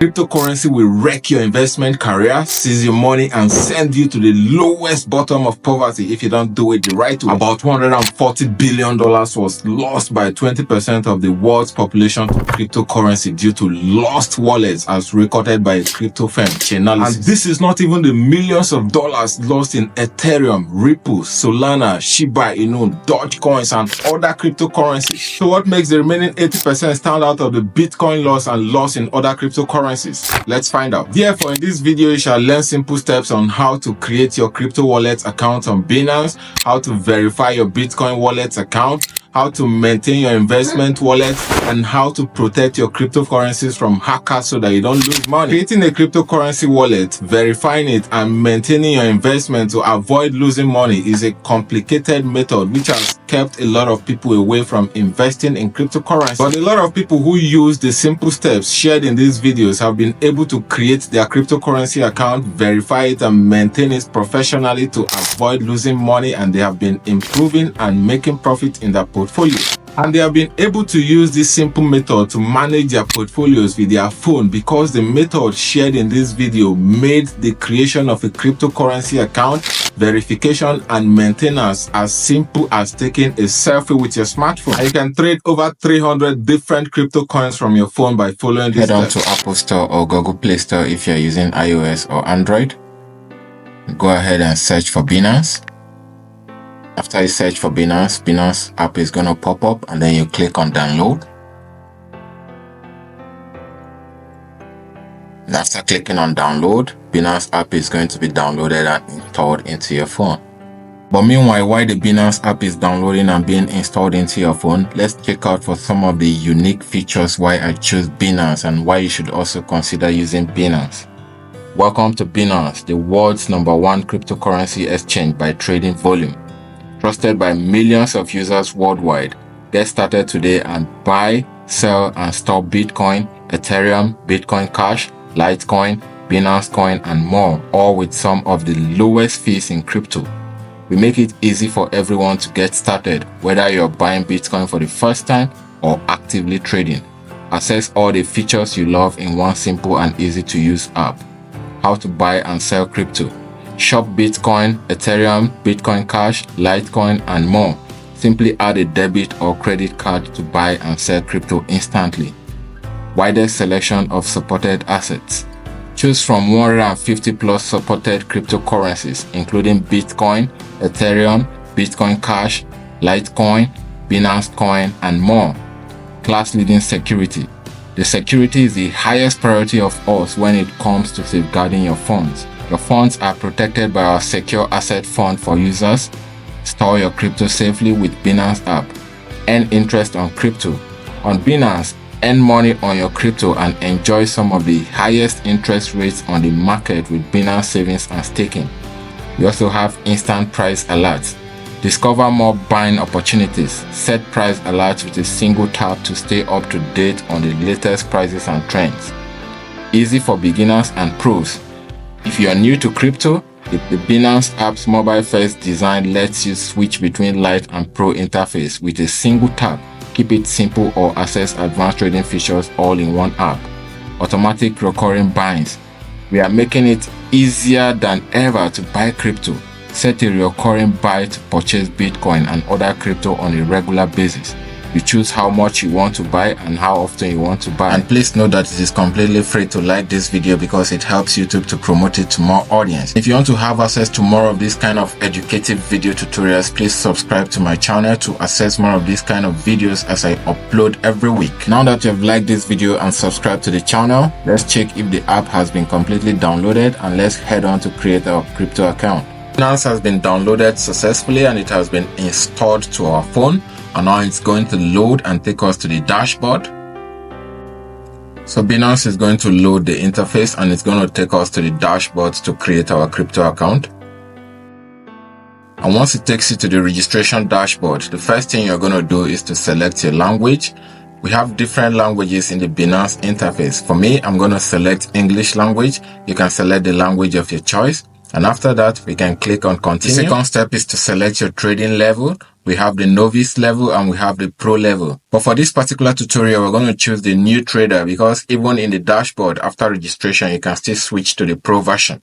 Cryptocurrency will wreck your investment career, seize your money, and send you to the lowest bottom of poverty if you don't do it the right way. About $140 billion was lost by 20% of the world's population to cryptocurrency due to lost wallets, as recorded by a crypto firm, Chainalysis. And this is not even the millions of dollars lost in Ethereum, Ripple, Solana, Shiba, Dogecoins, and other cryptocurrencies. So what makes the remaining 80% stand out of the Bitcoin loss and loss in other cryptocurrencies? Let's find out. Therefore, in this video, you shall learn simple steps on how to create your crypto wallet account on Binance, how to verify your Bitcoin wallet account, how to maintain your investment wallet, and how to protect your cryptocurrencies from hackers so that you don't lose money. Creating a cryptocurrency wallet, verifying it, and maintaining your investment to avoid losing money is a complicated method which has kept a lot of people away from investing in cryptocurrency. But a lot of people who use the simple steps shared in these videos have been able to create their cryptocurrency account, verify it, and maintain it professionally to avoid losing money, and they have been improving and making profit in their portfolio. And they have been able to use this simple method to manage their portfolios with their phone, because the method shared in this video made the creation of a cryptocurrency account, verification, and maintenance as simple as taking a selfie with your smartphone. And you can trade over 300 different crypto coins from your phone by following this. Head on to Apple Store or Google Play Store if you're using iOS or Android. Go ahead and search for Binance. After you search for Binance, Binance app is going to pop up, and then you click on download. And after clicking on download, Binance app is going to be downloaded and installed into your phone. But meanwhile, while the Binance app is downloading and being installed into your phone, let's check out for some of the unique features why I chose Binance and why you should also consider using Binance. Welcome to Binance, the world's #1 cryptocurrency exchange by trading volume. Trusted by millions of users worldwide. Get started today and buy, sell, and store Bitcoin, Ethereum, Bitcoin Cash, Litecoin, Binance Coin, and more, all with some of the lowest fees in crypto. We make it easy for everyone to get started, whether you're buying Bitcoin for the first time or actively trading. Access all the features you love in one simple and easy to use app. How to buy and sell crypto. Shop Bitcoin, Ethereum, Bitcoin Cash, Litecoin, and more. Simply add a debit or credit card to buy and sell crypto instantly. Widest selection of supported assets. Choose from 150 plus supported cryptocurrencies, including Bitcoin, Ethereum, Bitcoin Cash, Litecoin, Binance Coin, and more. Class-leading security. The security is the highest priority of us when it comes to safeguarding your funds. Your funds are protected by our secure asset fund for users. Store your crypto safely with Binance app. Earn interest on crypto. On Binance, earn money on your crypto and enjoy some of the highest interest rates on the market with Binance savings and staking. We also have instant price alerts. Discover more buying opportunities. Set price alerts with a single tap to stay up to date on the latest prices and trends. Easy for beginners and pros. If you are new to crypto, the Binance app's mobile-first design lets you switch between light and pro interface with a single tap. Keep it simple or access advanced trading features all in one app. Automatic recurring buys. We are making it easier than ever to buy crypto. Set a recurring buy to purchase Bitcoin and other crypto on a regular basis. You choose how much you want to buy and how often you want to buy. And please note that it is completely free to like this video because it helps YouTube to promote it to more audience. If you want to have access to more of this kind of educative video tutorials, please subscribe to my channel to access more of these kind of videos as I upload every week. Now that you have liked this video and subscribed to the channel, let's check if the app has been completely downloaded, and let's head on to create our crypto account. Binance has been downloaded successfully and it has been installed to our phone. And now it's going to load and take us to the dashboard. So Binance is going to load the interface and it's going to take us to the dashboard to create our crypto account. And once it takes you to the registration dashboard, the first thing you're going to do is to select your language. We have different languages in the Binance interface. For me, I'm going to select English language. You can select the language of your choice. And after that, we can click on continue. The second step is to select your trading level. we have the novice level, and we have the pro level. But for this particular tutorial, we're going to choose the new trader because even in the dashboard after registration, you can still switch to the pro version.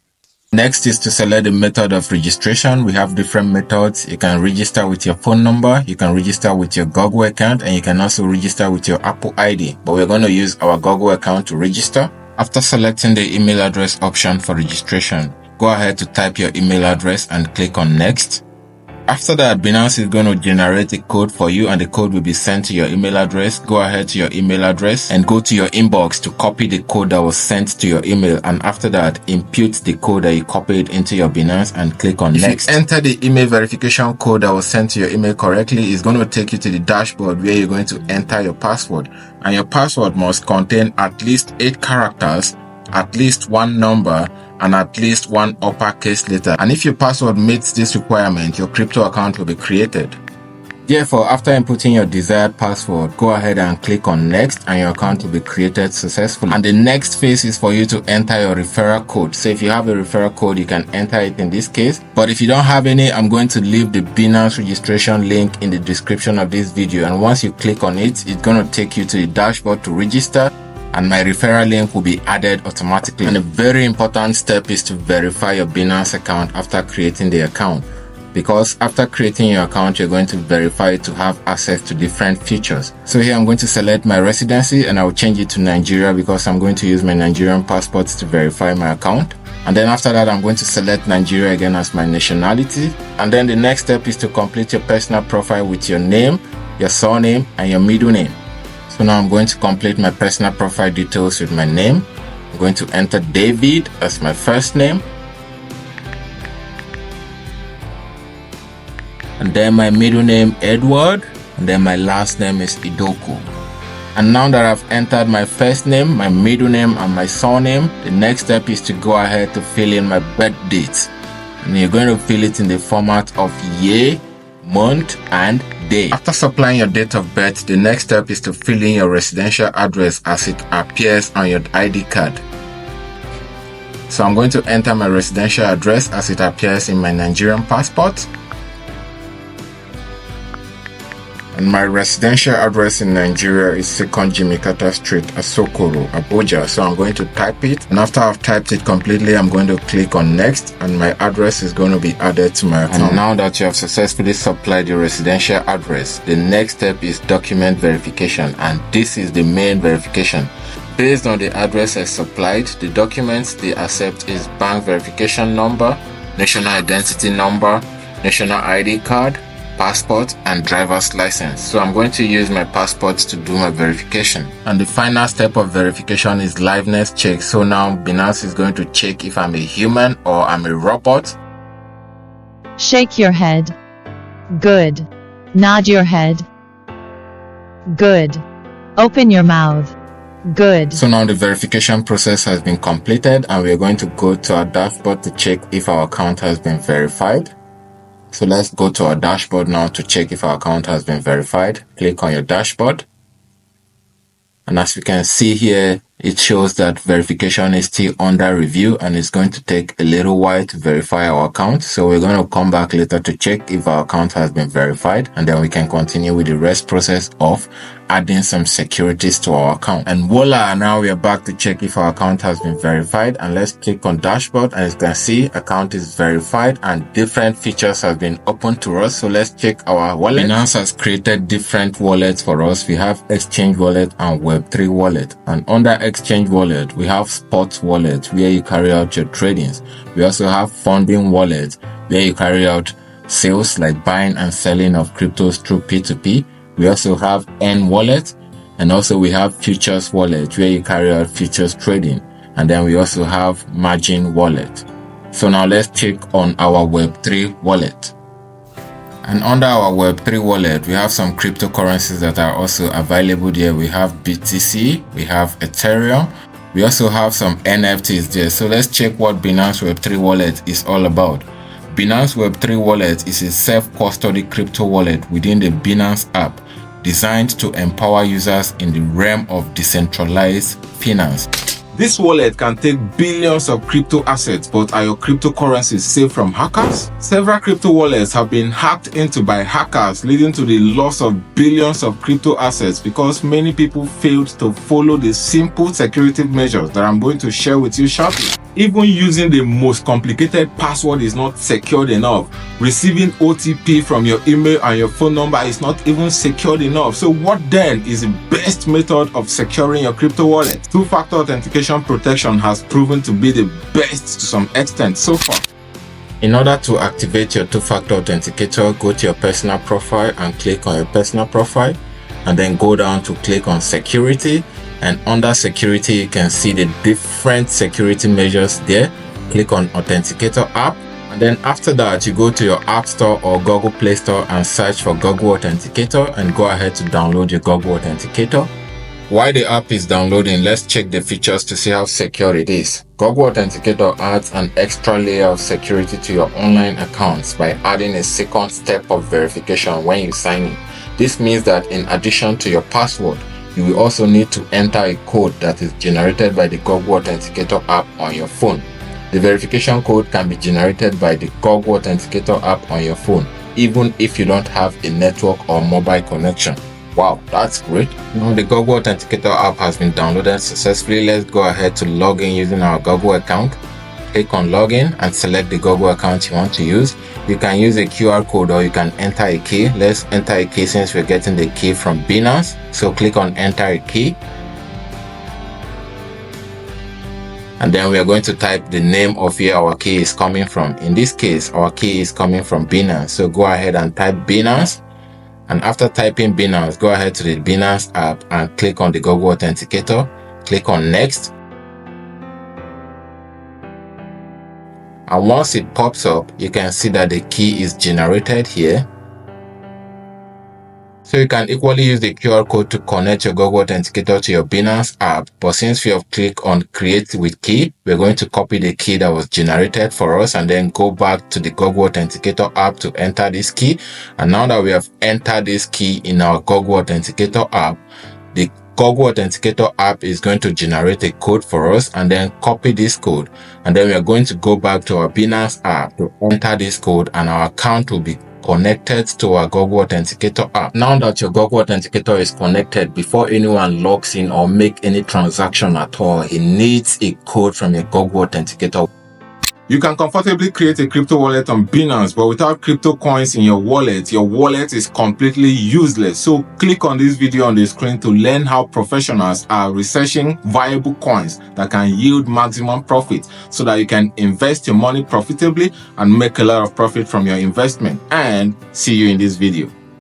Next is to select the method of registration. We have different methods. You can register with your phone number, you can register with your Google account, and you can also register with your Apple ID. But we're going to use our Google account to register. After selecting the email address option for registration, go ahead to type your email address and click on next. After that, Binance is going to generate a code for you and the code will be sent to your email address. Go ahead to your email address and go to your inbox to copy the code that was sent to your email. And after that, impute the code that you copied into your Binance and click on next. If you enter the email verification code that was sent to your email correctly, it's going to take you to the dashboard where you're going to enter your password. And your password must contain at least 8 characters, at least 1 number, and at least 1 uppercase letter. And if your password meets this requirement, your crypto account will be created. Therefore, after inputting your desired password, go ahead and click on next and your account will be created successfully. And the next phase is for you to enter your referral code. So if you have a referral code, you can enter it in this case. But if you don't have any, I'm going to leave the Binance registration link in the description of this video. And once you click on it, it's going to take you to the dashboard to register. And my referral link will be added automatically. And a very important step is to verify your Binance account after creating the account. Because after creating your account, you're going to verify it to have access to different features. So here I'm going to select my residency and I'll change it to Nigeria because I'm going to use my Nigerian passport to verify my account. And then after that, I'm going to select Nigeria again as my nationality. And then the next step is to complete your personal profile with your name, your surname, and your middle name. So now I'm going to complete my personal profile details with my name. I'm going to enter David as my first name. And then my middle name Edward. And then my last name is Idoku. And now that I've entered my first name, my middle name, and my surname, the next step is to go ahead to fill in my birth date. And you're going to fill it in the format of year, month, and day. After supplying your date of birth, the next step is to fill in your residential address as it appears on your ID card. So I'm going to enter my residential address as it appears in my Nigerian passport. And my residential address in Nigeria is 2nd Jimikata Street, Asokoro, Abuja. So I'm going to type it. And after I've typed it completely, I'm going to click on next and my address is going to be added to my account. And now that you have successfully supplied your residential address, the next step is document verification. And this is the main verification. Based on the address I supplied, the documents they accept is bank verification number, national identity number, national ID card, passport, and driver's license. So I'm going to use my passport to do my verification. And the final step of verification is liveness check. So now Binance is going to check if I'm a human or I'm a robot. Shake your head. Good. Nod your head. Good. Open your mouth. Good. So now the verification process has been completed and we're going to go to our dashboard to check if our account has been verified. So let's go to our dashboard now to check if our account has been verified. Click on your dashboard. And as we can see here, it shows that verification is still under review and it's going to take a little while to verify our account. So we're going to come back later to check if our account has been verified and then we can continue with the rest process of adding some securities to our account. And voila, now we are back to check if our account has been verified. And let's click on dashboard and as you can see, account is verified and different features have been opened to us. So let's check our wallet. Binance has created different wallets for us. We have Exchange Wallet and Web3 Wallet. And under Exchange Wallet, we have Spot Wallet where you carry out your tradings. We also have Funding Wallet where you carry out sales like buying and selling of cryptos through P2P. We also have N Wallet and also we have Futures Wallet where you carry out futures trading. And then we also have Margin Wallet. So now let's check on our Web3 wallet. And under our Web3 wallet, we have some cryptocurrencies that are also available there. We have BTC, we have Ethereum, we also have some NFTs there. So let's check what Binance Web3 wallet is all about. Binance Web3 wallet is a self-custody crypto wallet within the Binance app, designed to empower users in the realm of decentralized finance. This wallet can take billions of crypto assets, but are your cryptocurrencies safe from hackers? Several crypto wallets have been hacked into by hackers, leading to the loss of billions of crypto assets because many people failed to follow the simple security measures that I'm going to share with you shortly. Even using the most complicated password is not secured enough. Receiving OTP from your email and your phone number is not even secured enough. So what then is the best method of securing your crypto wallet? Two-factor authentication protection has proven to be the best to some extent so far. In order to activate your two-factor authenticator, go to your personal profile and click on your personal profile, and then go down to click on security. And under security, you can see the different security measures there. Click on Authenticator app, and then after that you go to your App Store or Google Play Store and search for Google Authenticator and go ahead to download your Google Authenticator. While the app is downloading, let's check the features to see how secure it is. Google Authenticator adds an extra layer of security to your online accounts by adding a second step of verification when you sign in. This means that in addition to your password, you will also need to enter a code that is generated by the Google Authenticator app on your phone. The verification code can be generated by the Google Authenticator app on your phone, even if you don't have a network or mobile connection. Wow, that's great. Now the Google Authenticator app has been downloaded successfully. Let's go ahead to log in using our Google account. Click on login and select the Google account you want to use. You can use a QR code or you can enter a key. Let's enter a key since we're getting the key from Binance. So click on enter a key. And then we are going to type the name of where our key is coming from. In this case, our key is coming from Binance. So go ahead and type Binance. And after typing Binance, go ahead to the Binance app and click on the Google Authenticator. Click on next. And once it pops up, you can see that the key is generated here. So you can equally use the QR code to connect your Google Authenticator to your Binance app. But since we have clicked on create with key, we're going to copy the key that was generated for us and then go back to the Google Authenticator app to enter this key. And now that we have entered this key in our Google Authenticator app, the Google Authenticator app is going to generate a code for us and then copy this code. And then we are going to go back to our Binance app to enter this code and our account will be connected to our Google Authenticator app. Now that your Google Authenticator is connected, before anyone logs in or make any transaction at all, it needs a code from your Google Authenticator. You can comfortably create a crypto wallet on Binance, but without crypto coins in your wallet is completely useless. So click on this video on the screen to learn how professionals are researching viable coins that can yield maximum profit so that you can invest your money profitably and make a lot of profit from your investment. And see you in this video.